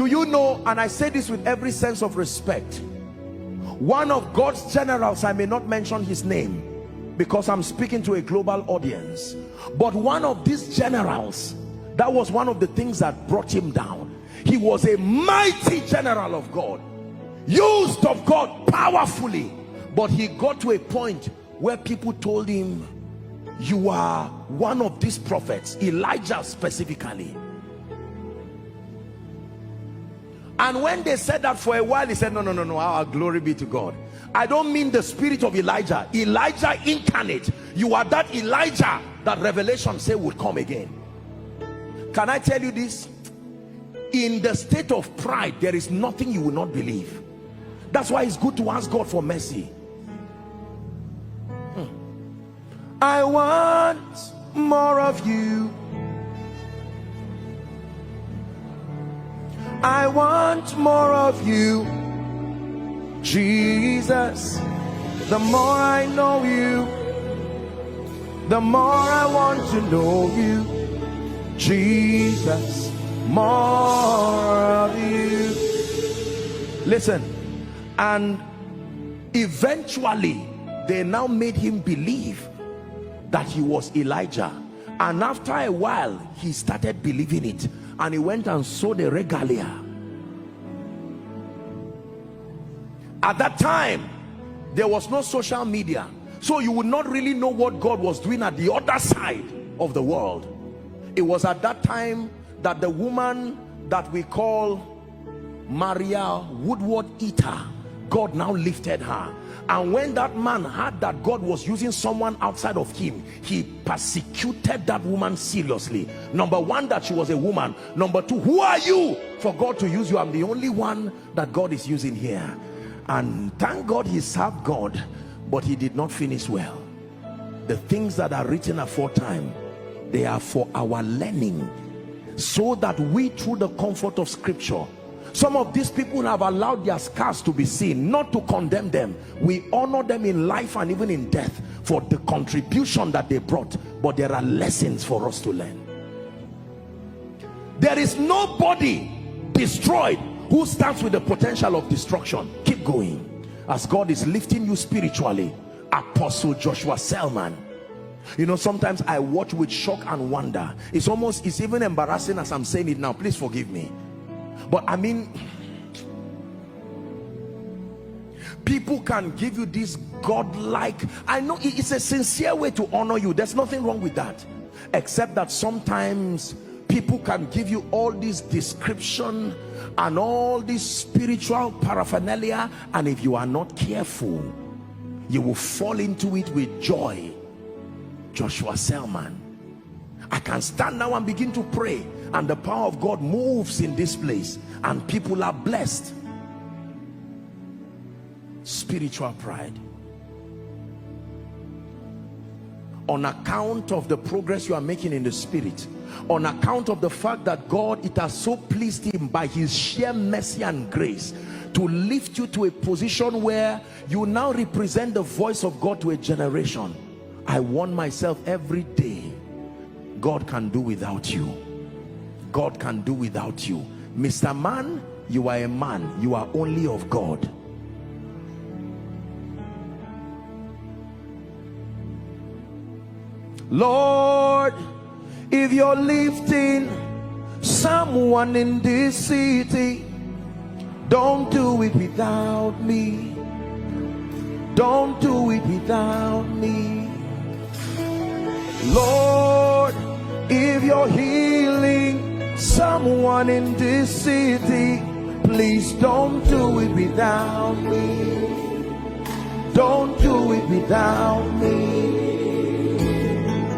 Do you know, and I say this with every sense of respect, one of God's generals, I may not mention his name because I'm speaking to a global audience, but one of these generals, that was one of the things that brought him down. He was a mighty general of God, used of God powerfully, but he got to a point where people told him, you are one of these prophets, Elijah specifically. And when they said that for a while, he said, no, our glory be to God. I don't mean the spirit of Elijah. Elijah incarnate. You are that Elijah that Revelation say would come again. Can I tell you this? In the state of pride, there is nothing you will not believe. That's why it's good to ask God for mercy. I want more of you. I want more of you, Jesus. The more I know you, the more I want to know you, Jesus. More of you. Listen, and eventually they now made him believe that he was Elijah, and after a while he started believing it, and he went and sold a regalia. At that time there was no social media, so you would not really know what God was doing at the other side of the world. It was at that time that the woman that we call Maria Woodward Eater, God now lifted her. And when that man heard that God was using someone outside of him, he persecuted that woman seriously. Number one, that she was a woman. Number two, who are you for God to use you? I'm the only one that God is using here. And thank God he served God, but he did not finish well. The things that are written aforetime, they are for our learning, so that we, through the comfort of scripture, some of these people have allowed their scars to be seen, not to condemn them. We honor them in life and even in death for the contribution that they brought, but there are lessons for us to learn. There is nobody destroyed who stands with the potential of destruction. Keep going as God is lifting you spiritually. Apostle Joshua Selman. You know, sometimes I watch with shock and wonder. It's even embarrassing as I'm saying it now. Please forgive me. But I mean, people can give you this godlike, I know it's a sincere way to honor you, there's nothing wrong with that, except that sometimes people can give you all this description and all this spiritual paraphernalia, and if you are not careful, you will fall into it with joy. Joshua Selman. I can stand now and begin to pray, and the power of God moves in this place and people are blessed. Spiritual pride. On account of the progress you are making in the spirit, on account of the fact that God, it has so pleased him by his sheer mercy and grace to lift you to a position where you now represent the voice of God to a generation. I warn myself every day, God can do without you. God can do without you. Mr. Man, you are a man. You are only of God. Lord, if you're lifting someone in this city, don't do it without me. Don't do it without me. Lord, if you're healing someone in this city, please don't do it without me. Don't do it without me.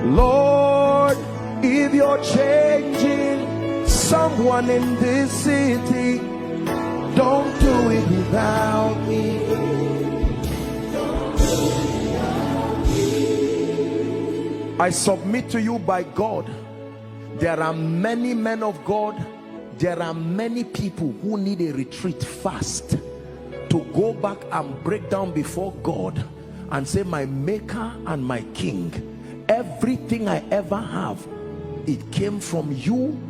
Lord, if you're changing someone in this city, don't do it without me. Don't do it without me. I submit to you by God, there are many men of God, there are many people who need a retreat fast to go back and break down before God and say, my maker and my king, everything I ever have, it came from you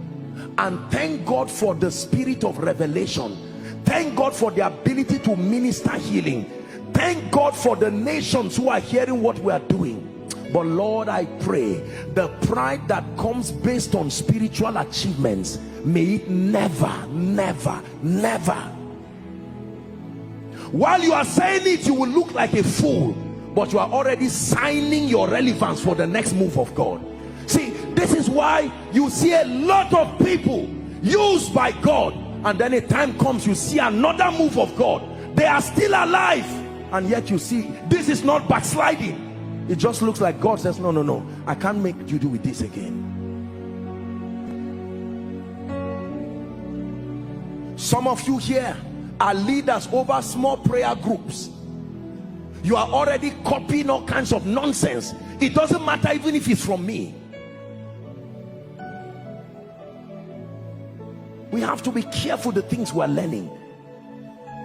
And thank God for the spirit of revelation. Thank God for the ability to minister healing. Thank God for the nations who are hearing what we are doing. But Lord, I pray the pride that comes based on spiritual achievements, may it never, never, never. While you are saying it, you will look like a fool, but you are already signing your relevance for the next move of God. See, this is why you see a lot of people used by God, and then a time comes you see another move of God. They are still alive, and yet you see this is not backsliding. It just looks like God says, no, no, no, I can't make you do with this again. Some of you here are leaders over small prayer groups. You are already copying all kinds of nonsense. It doesn't matter even if it's from me. We have to be careful the things we are learning.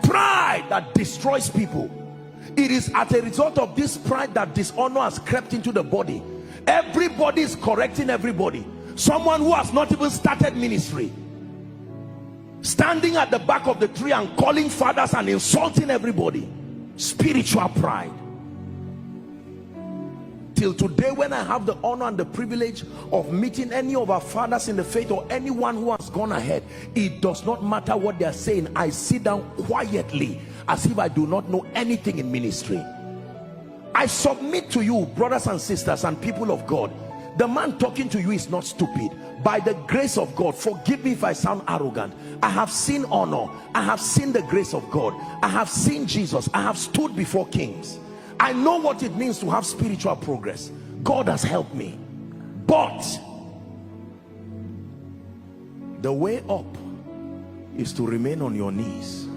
Pride that destroys people. It is as a result of this pride that dishonor has crept into the body. Everybody is correcting everybody. Someone who has not even started ministry, standing at the back of the tree and calling fathers and insulting everybody. Spiritual pride. Till today, when I have the honor and the privilege of meeting any of our fathers in the faith or anyone who has gone ahead, it does not matter what they are saying. I sit down quietly as if I do not know anything in ministry. I submit to you, brothers and sisters and people of God, the man talking to you is not stupid. By the grace of God, forgive me if I sound arrogant, I have seen honor, I have seen the grace of God, I have seen Jesus, I have stood before kings. I know what it means to have spiritual progress. God has helped me. But the way up is to remain on your knees